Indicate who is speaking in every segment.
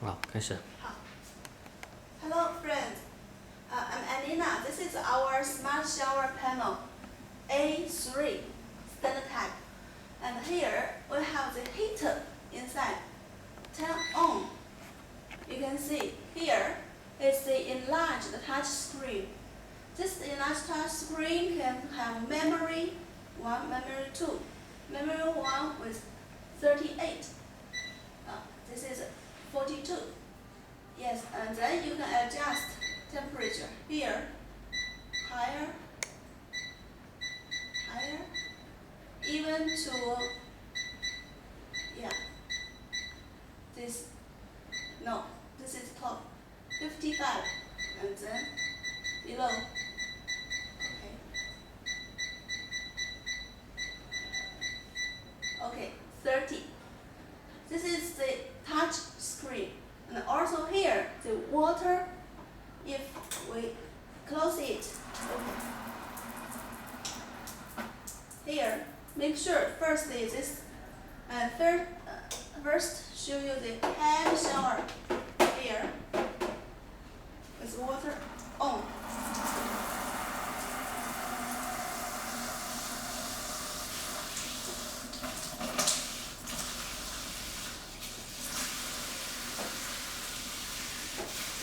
Speaker 1: 好，开始。
Speaker 2: 好 Hello friends, I'm Anina. This is our smart shower panel A3 standard type. And here we have the heater inside. Turn on. You can see here is the enlarged touch screen. This enlarged touch screen can have memory 1, memory 2. Memory 1 with 38. This is 42. Yes, and then you can adjust temperature here, higher, even to, this is top, 55, and then below, okay, 30. This is the touch screen. And also here, the water, if we close it, here, make sure first is this, first show you the hand shower here, with water on.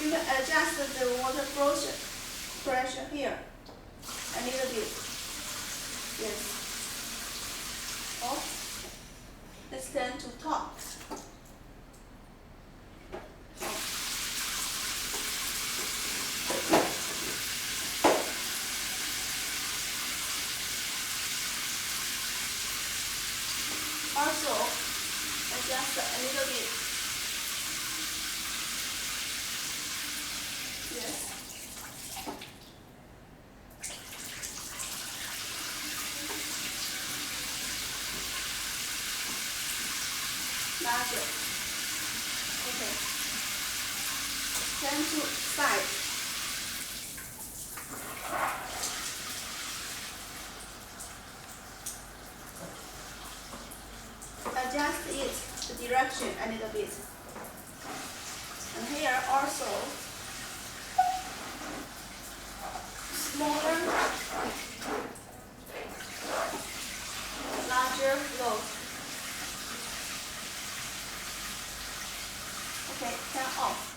Speaker 2: You can adjust the water pressure here a little bit. Yes. Off. Let's turn to top. Also, adjust a little bit. Yes. Larger. Okay. Turn to side. Adjust the direction a little bit. And here also smaller, larger flow. Okay, turn off.